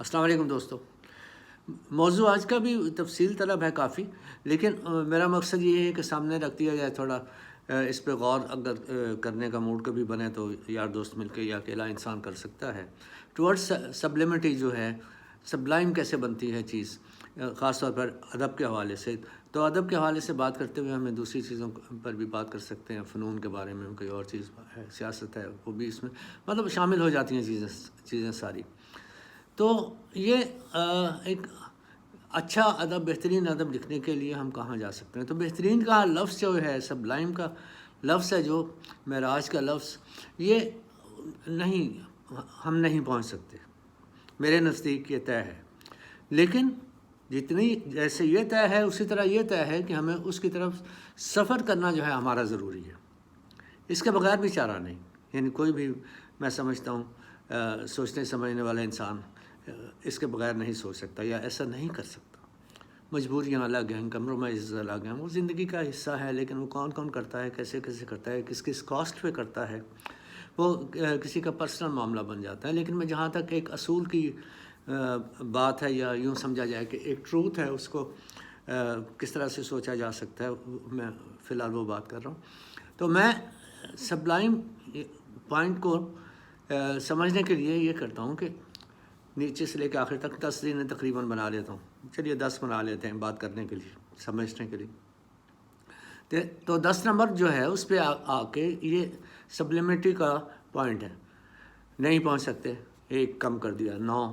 السلام علیکم دوستو. موضوع آج کا بھی تفصیل طلب ہے کافی، لیکن میرا مقصد یہ ہے کہ سامنے رکھ دیا جائے تھوڑا. اس پہ غور اگر کرنے کا موڈ کبھی بنے تو یار دوست مل کے یا اکیلا انسان کر سکتا ہے. ٹورڈز سبلیمٹی جو ہے، سبلائم کیسے بنتی ہے چیز، خاص طور پر ادب کے حوالے سے. تو ادب کے حوالے سے بات کرتے ہوئے ہمیں دوسری چیزوں پر بھی بات کر سکتے ہیں. فنون کے بارے میں کوئی اور چیز ہے، سیاست ہے، وہ بھی اس میں مطلب شامل ہو جاتی ہیں چیزیں ساری. تو یہ ایک اچھا ادب، بہترین ادب لکھنے کے لیے ہم کہاں جا سکتے ہیں؟ تو بہترین کا لفظ جو ہے، سبلائم کا لفظ ہے، جو معراج کا لفظ، یہ ہم نہیں پہنچ سکتے. میرے نزدیک یہ طے ہے. لیکن جیسے یہ طے ہے، اسی طرح یہ طے ہے کہ ہمیں اس کی طرف سفر کرنا جو ہے ہمارا ضروری ہے. اس کے بغیر بھی چارہ نہیں. یعنی کوئی بھی، میں سمجھتا ہوں، سوچنے سمجھنے والا انسان اس کے بغیر نہیں سوچ سکتا یا ایسا نہیں کر سکتا. مجبوریاں الگ ہیں، کمپرومائز الگ ہیں، وہ زندگی کا حصہ ہے. لیکن وہ کون کون کرتا ہے، کیسے کیسے کرتا ہے، کس کس کاسٹ پہ کرتا ہے، وہ کسی کا پرسنل معاملہ بن جاتا ہے. لیکن میں جہاں تک ایک اصول کی بات ہے، یا یوں سمجھا جائے کہ ایک ٹروتھ ہے، اس کو کس طرح سے سوچا جا سکتا ہے، میں فی الحال وہ بات کر رہا ہوں. تو میں سبلائم پوائنٹ کو سمجھنے کے لیے یہ کرتا ہوں کہ نیچے سے لے کے آخر تک 10 دن تقریباً بنا لیتا ہوں. چلیے 10 بنا لیتے ہیں بات کرنے کے لیے، سمجھنے کے لیے. تو 10 نمبر جو ہے اس پہ آ کے یہ سبلیمٹری کا پوائنٹ ہے. نہیں پہنچ سکتے، ایک کم کر دیا. 9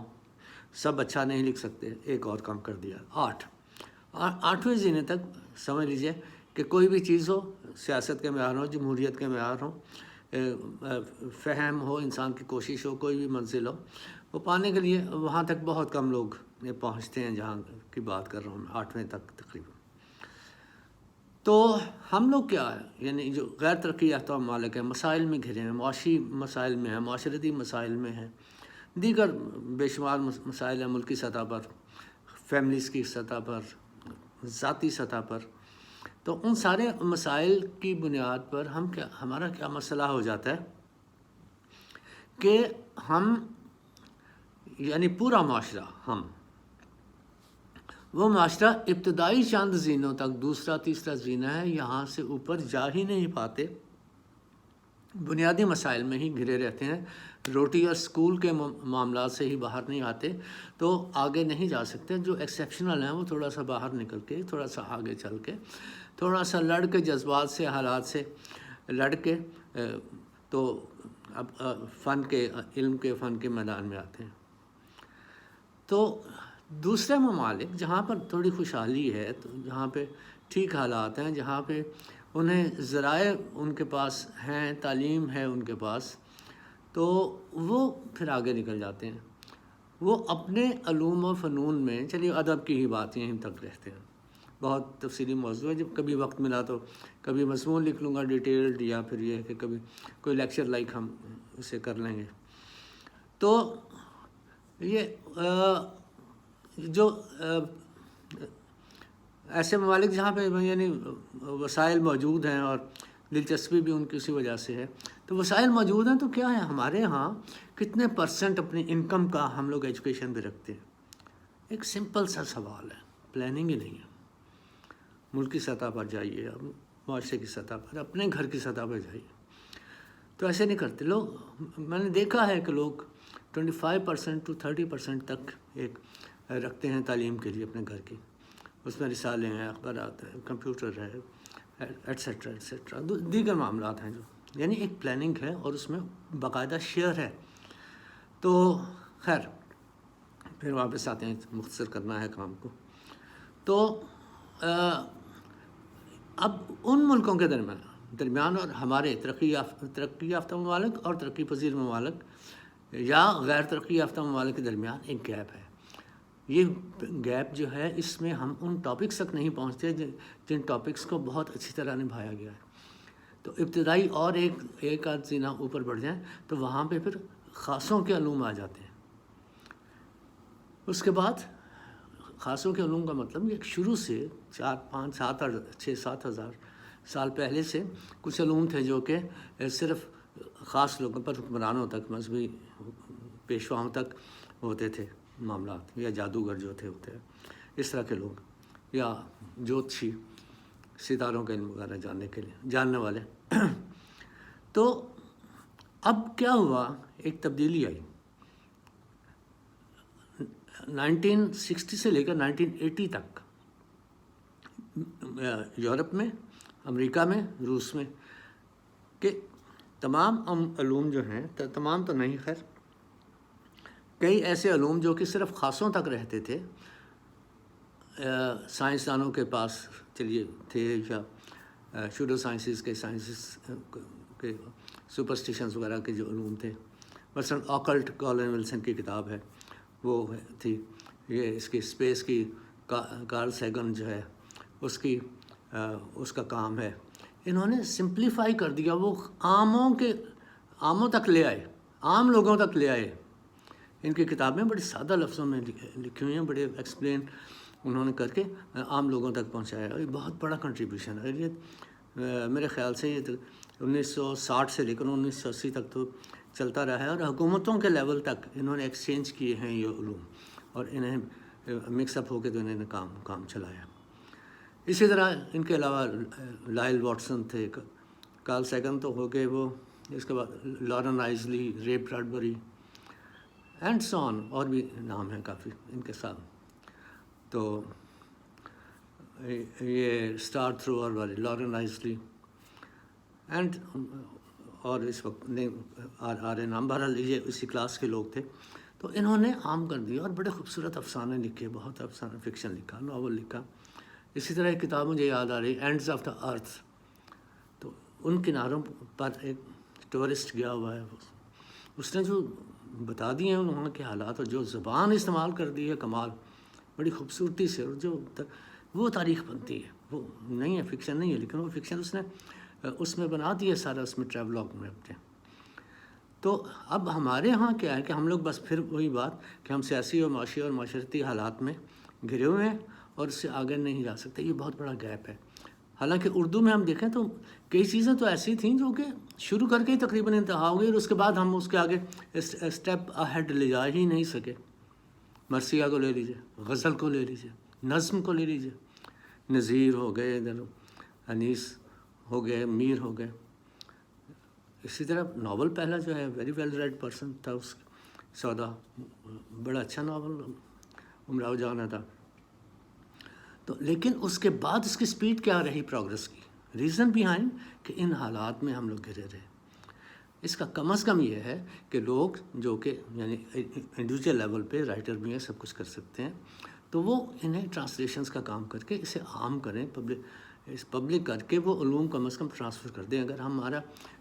سب اچھا نہیں لکھ سکتے، ایک اور کم کر دیا. 8ویں زینے تک سمجھ لیجئے کہ کوئی بھی چیز ہو، سیاست کے معیار ہو، جمہوریت کے معیار ہو، فہم ہو، انسان کی کوشش ہو، کوئی بھی منزل ہو، وہ پانے کے لیے وہاں تک بہت کم لوگ پہنچتے ہیں جہاں کی بات کر رہا ہوں میں، 8ویں تک تقریباً. تو ہم لوگ کیا ہے، یعنی جو غیر ترقی یافتہ ممالک ہیں، مسائل میں گھرے ہیں، معاشی مسائل میں ہیں، معاشرتی مسائل میں ہیں، دیگر بے شمار مسائل ہیں ملکی سطح پر، فیملیز کی سطح پر، ذاتی سطح پر. تو ان سارے مسائل کی بنیاد پر ہمارا کیا مسئلہ ہو جاتا ہے کہ ہم، یعنی پورا معاشرہ، وہ معاشرہ ابتدائی چند زینوں تک، دوسرا تیسرا زینہ ہے، یہاں سے اوپر جا ہی نہیں پاتے. بنیادی مسائل میں ہی گھرے رہتے ہیں، روٹی اور سکول کے معاملات سے ہی باہر نہیں آتے، تو آگے نہیں جا سکتے. جو ایکسیپشنل ہیں وہ تھوڑا سا باہر نکل کے، تھوڑا سا آگے چل کے، تھوڑا سا لڑ کے، جذبات سے، حالات سے لڑ کے، تو اب علم کے فن کے میدان میں آتے ہیں. تو دوسرے ممالک جہاں پر تھوڑی خوشحالی ہے، تو جہاں پہ ٹھیک حالات ہیں، جہاں پہ انہیں ذرائع ان کے پاس ہیں، تعلیم ہے ان کے پاس، تو وہ پھر آگے نکل جاتے ہیں. وہ اپنے علوم و فنون میں، چلیے ادب کی ہی بات یہیں تک رہتے ہیں. بہت تفصیلی موضوع ہے، جب کبھی وقت ملا تو کبھی مضمون لکھ لوں گا ڈیٹیلڈ، یا پھر یہ کہ کبھی کوئی لیکچر لائک ہم اسے کر لیں گے. تو یہ جو ایسے ممالک جہاں پہ یعنی وسائل موجود ہیں، اور دلچسپی بھی ان کی اسی وجہ سے ہے. تو وسائل موجود ہیں تو کیا ہے، ہمارے ہاں کتنے پرسنٹ اپنی انکم کا ہم لوگ ایجوکیشن پہ رکھتے ہیں؟ ایک سمپل سا سوال ہے، پلاننگ ہی نہیں ہے. ملکی سطح پر جائیے، معاشرے کی سطح پر، اپنے گھر کی سطح پر جائیے، تو ایسے نہیں کرتے لوگ. میں نے دیکھا ہے کہ لوگ 25% to 30% تک ایک رکھتے ہیں تعلیم کے لیے اپنے گھر کی. اس میں رسالے ہیں، اخبارات ہیں، کمپیوٹر ہے، ایٹسیٹرا ایٹسیٹرا، دیگر معاملات ہیں جو، یعنی ایک پلاننگ ہے، اور اس میں باقاعدہ شیئر ہے. تو خیر، پھر واپس آتے ہیں، مختصر کرنا ہے کام کو. تو اب ان ملکوں کے درمیان اور ہمارے ترقی یافتہ ممالک اور ترقی پذیر ممالک یا غیر ترقی یافتہ ممالک کے درمیان ایک گیپ ہے. یہ گیپ جو ہے، اس میں ہم ان ٹاپکس تک نہیں پہنچتے جن ٹاپکس کو بہت اچھی طرح نبھایا گیا ہے. تو ابتدائی اور ایک آدھ زینہ اوپر بڑھ جائیں تو وہاں پہ پھر خاصوں کے علوم آ جاتے ہیں. اس کے بعد خاصوں کے علوم کا مطلب یہ شروع سے 4 5 6 7 ہزار سال پہلے سے کچھ علوم تھے جو کہ صرف خاص لوگوں پر، حکمرانوں تک، مذہبی پیشواؤں تک ہوتے تھے. معاملات، یا جادوگر جو تھے ہوتے ہیں اس طرح کے لوگ، یا جوتشی، ستاروں کے علم وغیرہ جاننے والے۔ تو اب کیا ہوا، ایک تبدیلی آئی 1960 سے لے کر 1980 تک یورپ میں، امریکہ میں، روس میں، کہ تمام علوم جو ہیں، تمام تو نہیں خیر، کئی ایسے علوم جو کہ صرف خاصوں تک رہتے تھے، سائنسدانوں کے پاس چلیے تھے، یا شوڈو سائنسز کے سپرسٹیشنز وغیرہ کے جو علوم تھے، مثلاً آکلٹ، کالن ولسن کی کتاب ہے وہ تھی، یہ اس کی اسپیس کی کارل سیگن جو ہے اس کا کام ہے، انہوں نے سمپلیفائی کر دیا، وہ عاموں تک لے آئے، عام لوگوں تک لے آئے۔ ان کی کتابیں بڑی سادہ لفظوں میں لکھی ہوئی ہیں، بڑے ایکسپلین انہوں نے کر کے عام لوگوں تک پہنچایا، اور یہ بہت بڑا کنٹریبیوشن ہے۔ یہ میرے خیال سے یہ 1960 سے لے کر 1980 تک تو چلتا رہا ہے، اور حکومتوں کے لیول تک انہوں نے ایکسچینج کیے ہیں یہ علوم، اور انہیں مکس اپ ہو کے تو انہوں نے کام چلایا۔ اسی طرح ان کے علاوہ لائل واٹسن تھے، کارل سیگن تو ہو گئے وہ، اس کے بعد لارن آئزلی، رے براڈبری اینڈ سو آن، اور بھی نام ہیں کافی ان کے ساتھ۔ تو یہ اسٹار تھروور والے لارن آئزلی اینڈ، اور اس وقت نہیں نام، بہرحال یہ اسی کلاس کے لوگ تھے۔ تو انہوں نے عام کر دیا، اور بڑے خوبصورت افسانے لکھے، بہت افسانہ فکشن لکھا، ناول لکھا۔ اسی طرح ایک کتاب مجھے یاد آ رہی، اینڈز آف دا ارتھ، تو ان کناروں پر ایک ٹورسٹ گیا ہوا ہے، اس نے جو بتا دیے ہیں وہاں کے حالات، اور جو زبان استعمال کر دی ہے کمال، بڑی خوبصورتی سے، اور جو وہ تاریخ بنتی ہے، وہ نہیں ہے، فکشن نہیں ہے، لیکن وہ فکشن اس میں بنا دیا سارا، اس میں ٹریولاگ میں اپنے۔ تو اب ہمارے ہاں کیا ہے کہ ہم لوگ بس پھر وہی بات کہ ہم سیاسی اور معاشی اور معاشرتی حالات میں گھرے ہوئے ہیں، اور اس سے آگے نہیں جا سکتے، یہ بہت بڑا گیپ ہے۔ حالانکہ اردو میں ہم دیکھیں تو کئی چیزیں تو ایسی تھیں جو کہ شروع کر کے ہی تقریباً انتہا ہو گئی، اور اس کے بعد ہم اس کے آگے اسٹیپ اہیڈ لے جا ہی نہیں سکے۔ مرثیہ کو لے لیجیے، غزل کو لے لیجیے، نظم کو لے لیجیے، نظیر ہو گئے، ادھر انیس ہو گئے، میر ہو گئے۔ اسی طرح ناول پہلا جو ہے ویری ویل ریڈ پرسن تھا، اس سودا بڑا اچھا ناول امراؤ جان تھا۔ تو لیکن اس کے بعد اس کی سپیڈ کیا رہی پروگرس کی، ریزن بیہائنڈ کہ ان حالات میں ہم لوگ گھرے رہے۔ اس کا کم از کم یہ ہے کہ لوگ جو کہ یعنی انڈیویجول لیول پہ رائٹر بھی ہیں، سب کچھ کر سکتے ہیں، تو وہ انہیں ٹرانسلیشنز کا کام کر کے اسے عام کریں، پبلک کر کے وہ علوم کم از کم ٹرانسفر کر دیں۔ اگر ہمارا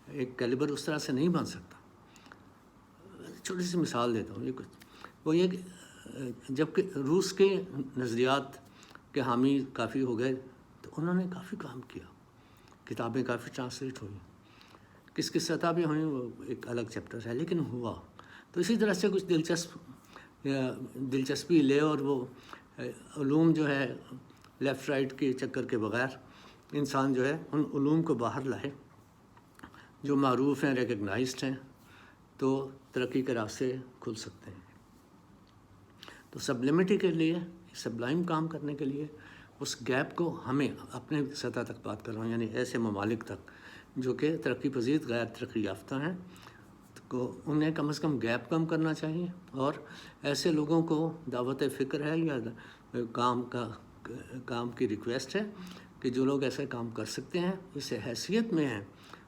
ایک کیلیبر اس طرح سے نہیں بن سکتا، چھوٹی سی مثال دیتا ہوں، یہ کچھ وہ یہ کہ جب کہ روس کے نظریات کے حامی کافی ہو گئے، تو انہوں نے کافی کام کیا، کتابیں کافی ٹرانسلیٹ ہوئیں، کس سطح پہ ہوئیں وہ ایک الگ چیپٹر ہے، لیکن ہوا۔ تو اسی طرح سے کچھ دلچسپی لے، اور وہ علوم جو ہے لیفٹ رائٹ کے چکر کے بغیر انسان جو ہے ان علوم کو باہر لائے جو معروف ہیں، ریکگنائزڈ ہیں، تو ترقی کے راستے کھل سکتے ہیں۔ تو سبلیمٹی کے لیے، سبلائم کام کرنے کے لیے، اس گیپ کو ہمیں اپنے سطح تک بات کر رہا ہوں، یعنی ایسے ممالک تک جو کہ ترقی پذیر غیر ترقی یافتہ ہیں، کو انہیں کم از کم گیپ کم کرنا چاہیے، اور ایسے لوگوں کو دعوت فکر ہے یا کام کی ریکویسٹ ہے کہ جو لوگ ایسے کام کر سکتے ہیں، اس حیثیت میں ہیں،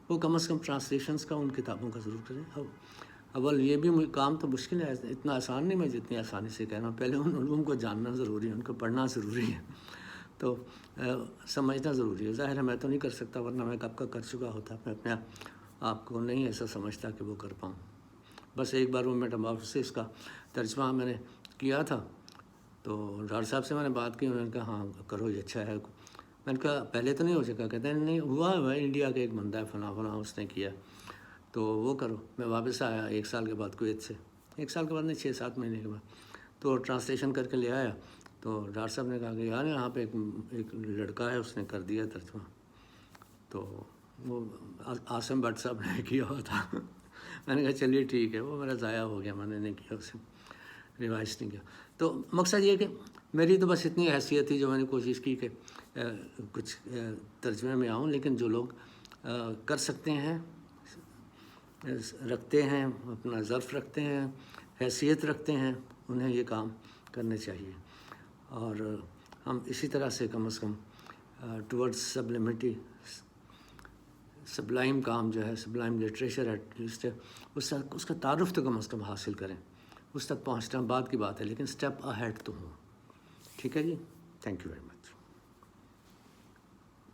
وہ کم از کم ٹرانسلیشنز کا ان کتابوں کا ضرور کریں۔ اول یہ بھی کام تو مشکل ہے، اتنا آسان نہیں میں جتنی آسانی سے کہہ رہا ہوں، پہلے ان علوم کو جاننا ضروری ہے، ان کو پڑھنا ضروری ہے، تو سمجھنا ضروری ہے۔ ظاہر ہے میں تو نہیں کر سکتا، ورنہ میں کب کا کر چکا ہوتا، میں اپنے آپ کو نہیں ایسا سمجھتا کہ وہ کر پاؤں۔ بس ایک بار وہ میٹامورفوسس کا ترجمہ میں نے کیا تھا، تو ڈاکٹر صاحب سے میں نے بات کی، انہوں نے کہا ہاں کرو، یہ اچھا ہے۔ میں نے کہا پہلے تو نہیں ہو سکا، کہتے ہیں نہیں ہوا ہے، انڈیا کے ایک بندہ ہے فلاں اس نے کیا، تو وہ کرو۔ میں واپس آیا 1 سال کے بعد کویت سے، 1 سال کے بعد نہیں 6-7 مہینے کے بعد، تو ٹرانسلیشن کر کے لے آیا، تو ڈاکٹر صاحب نے کہا کہ یار یہاں پہ ایک لڑکا ہے، اس نے کر دیا ترجمہ، تو وہ عاصم بٹ صاحب نے کیا ہوا تھا۔ میں نے کہا چلیے ٹھیک ہے، وہ میرا ضائع ہو گیا، میں نے نہیں کیا اسے۔ ریوائز نہیں کیا. تو مقصد یہ کہ میری تو بس اتنی حیثیت تھی جو میں نے کوشش کی کہ کچھ ترجمے میں آؤں، لیکن جو لوگ کر سکتے ہیں، رکھتے ہیں، اپنا ظرف رکھتے ہیں، حیثیت رکھتے ہیں، انہیں یہ کام کرنے چاہیے. اور ہم اسی طرح سے کم از کم ٹورڈز سبلیمٹی، سبلائم کام جو ہے، سبلائم لٹریچر ایٹ لیسٹ اس کا تعارف تو کم از کم حاصل کریں. اس تک پہنچنا بعد کی بات ہے، لیکن اسٹیپ اہیڈ تو ہوں. ٹھیک ہے جی، تھینک یو ویری مچ.